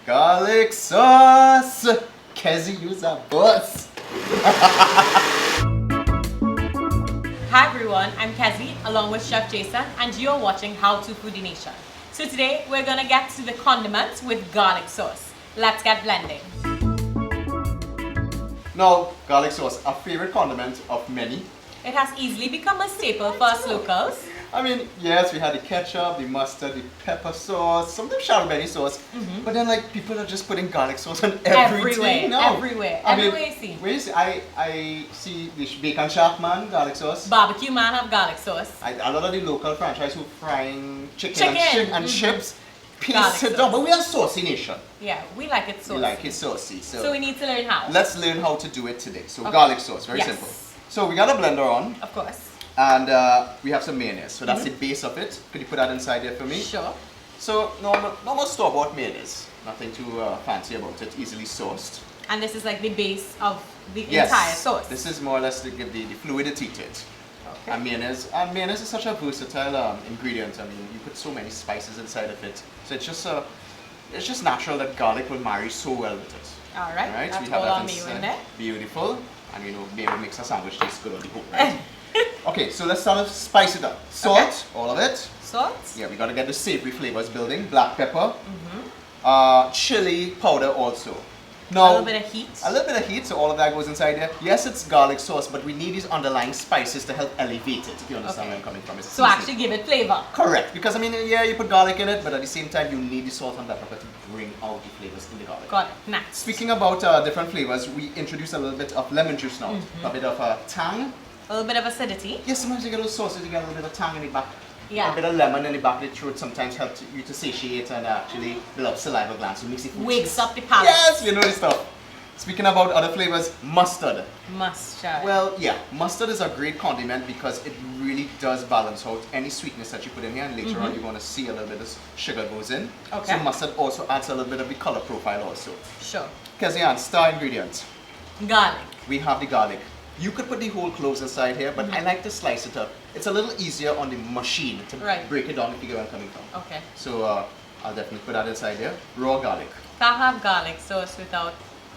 Garlic sauce! Kezi use a bus! Hi everyone, I'm Kezi along with Chef Jason and you're watching How to Foodie Nation. So today we're gonna get to the condiments with garlic sauce. Let's get blending. Now, garlic sauce, a favorite condiment of many. It has easily become a staple for us locals. I mean, yes, we had the ketchup, the mustard, the pepper sauce, sometimes Beni sauce, but then like people are just putting garlic sauce on everything now. Everywhere you see. Where you see, I see the bacon shark man, garlic sauce. Barbecue man have garlic sauce. A lot of the local franchise who frying chicken and chips, paste it down. But we are saucy nation. Yeah, we like it saucy. We like it saucy. So we need to learn how. Let's learn how to do it today. So garlic sauce, very simple. So we got a blender on. Of course. And we have some mayonnaise. So that's the base of it. Could you put that inside there for me? Sure. So normal store-bought mayonnaise. Nothing too fancy about it. Easily sourced. And this is like the base of the entire sauce. This is more or less to give the fluidity to it. Okay. And mayonnaise is such a versatile ingredient. I mean, you put so many spices inside of it. So it's just natural that garlic will marry so well with it. All right. That's so we have all our mayo in there. Beautiful. And you know, mayo makes a sandwich taste good on the hook, right? Okay, so let's start to spice it up. Salt, all of it. Salt. Yeah, we gotta get the savory flavors building. Black pepper. Chili powder also. Now, a little bit of heat. A little bit of heat, so all of that goes inside there. Yes, it's garlic sauce, but we need these underlying spices to help elevate it, if you understand where I'm coming from. It's so actually give it flavor. Correct, because I mean, yeah, you put garlic in it, but at the same time, you need the salt and pepper to bring out the flavors in the garlic. Got it, nice. Speaking about different flavors, we introduce a little bit of lemon juice now. A bit of tang. A little bit of acidity. Yes, sometimes you get those sauces, you get a little bit of tang in the back. Yeah. A bit of lemon in the back of the throat sometimes helps you to satiate and actually build up saliva glands. So it makes it wakes up the palate. Yes, you know this stuff. Speaking about other flavors, mustard. Mustard. Well, yeah, mustard is a great condiment because it really does balance out any sweetness that you put in here, and later on you're going to see a little bit of sugar goes in. Okay. So mustard also adds a little bit of the color profile also. Sure. Kezian, star ingredient. Garlic. We have the garlic. You could put the whole cloves inside here, but I like to slice it up. It's a little easier on the machine to break it down if you get where I'm coming from. Okay. So I'll definitely put that inside here. Raw garlic. Can't have garlic sauce without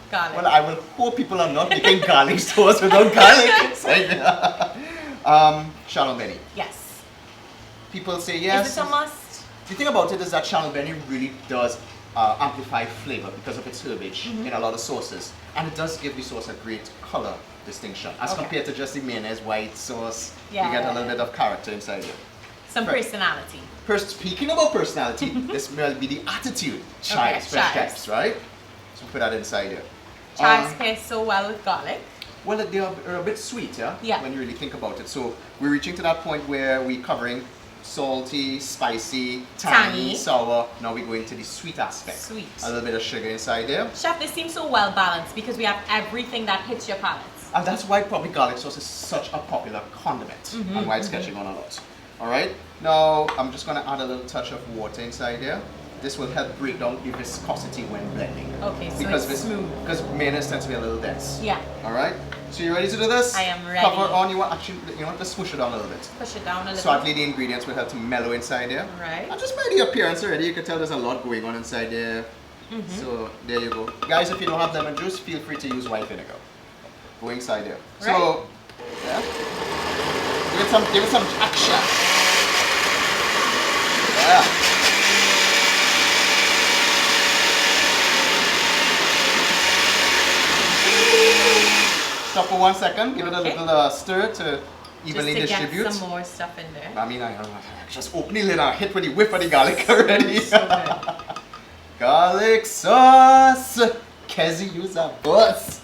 garlic. Well, I will hope people are not making garlic sauce without garlic inside there. Chadon Beni. Yes. People say yes. Is it a must? The thing about it is that Chadon Beni really does amplify flavor because of its herbage in a lot of sauces. And it does give the sauce a great color distinction as compared to just the mayonnaise, white sauce. Yeah. You get a little bit of character inside here. Some personality. Speaking about personality, this will be the attitude. Chives, fresh chives, right? So put that inside here. Chives pair so well with garlic. Well, they are a bit sweet, yeah? When you really think about it. So we're reaching to that point where we're covering salty, spicy, tangy, sour. Now we go into the sweet aspect. Sweet. A little bit of sugar inside there. Chef, this seems so well balanced because we have everything that hits your palate. And that's why probably garlic sauce is such a popular condiment and why it's catching on a lot. Alright, now I'm just going to add a little touch of water inside here. This will help break down the viscosity when blending. Okay, so because it's smooth. Because mayonnaise tends to be a little dense. Yeah. Alright, so you ready to do this? I am ready. Cover on, you want to squish it down a little bit. Push it down a little. Slightly the ingredients will help to mellow inside there. Right. And just by the appearance already, you can tell there's a lot going on inside there. So there you go. Guys, if you don't have lemon juice, feel free to use white vinegar. Go inside there. Right. So, yeah. Give it some action. Yeah. Stop for 1 second. Give it a little stir to evenly distribute. Get some more stuff in there. I mean, I just open the lid and hit with the whiff of the garlic already. So good. Garlic sauce. Kezi use a bus.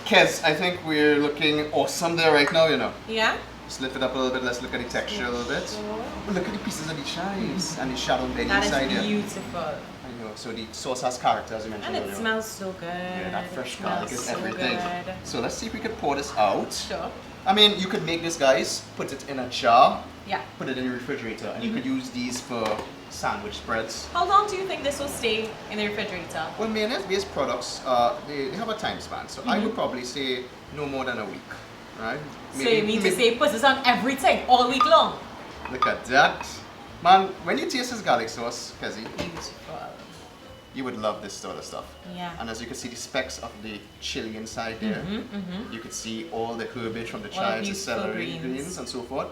Kez, I think we're looking awesome there right now, you know. Yeah? Just lift it up a little bit. Let's look at the texture a little bit. Oh, look at the pieces of the chives and the Chadon Beni inside here. That is beautiful. I know. So the sauce has character, as you mentioned earlier. And it smells so good. Yeah, that fresh garlic is everything. Good. So let's see if we can pour this out. Sure. I mean, you could make this, guys, put it in a jar. Yeah. Put it in the refrigerator, and you could use these for sandwich spreads. How long do you think this will stay in the refrigerator? Well, mayonnaise-based products, they have a time span. So I would probably say no more than a week, right? So you mean to say put this on everything all week long? Look at that. Man, when you taste this garlic sauce, Kazi, Beautiful. you would love this sort of stuff. Yeah. And as you can see the specks of the chili inside there, you can see all the herbage from the chives, the beautiful celery, greens. greens, and so forth.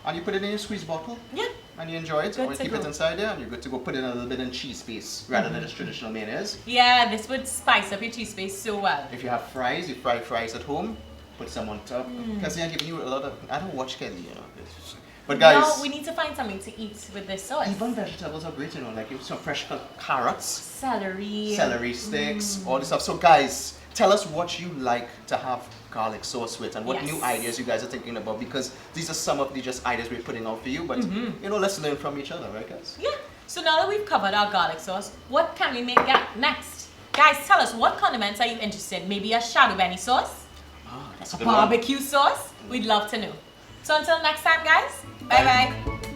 And you put it in your squeeze bottle, Yeah. and you enjoy it. Good Or you to keep it go. inside there, and you're good to go. Put in a little bit in cheese paste rather than just traditional mayonnaise. Yeah, this would spice up your cheese paste so well. If you have fries, you fry fries at home, put some on top. Because I'm giving you a lot of. I don't watch Kelly, you know. But guys, Now we need to find something to eat with this sauce. even vegetables are great, you know, like some fresh carrots, Celery sticks, all this stuff. So guys, tell us what you like to have garlic sauce with and what Yes. new ideas you guys are thinking about, because these are some of the just ideas we're putting out for you. But you know, let's learn from each other, right, guys? Yeah. So now that we've covered our garlic sauce, what can we make next? Guys, tell us, what condiments are you interested in? Maybe a shadow Beni sauce? Ah, that's A a good one. barbecue sauce? We'd love to know. So until next time, guys, bye bye.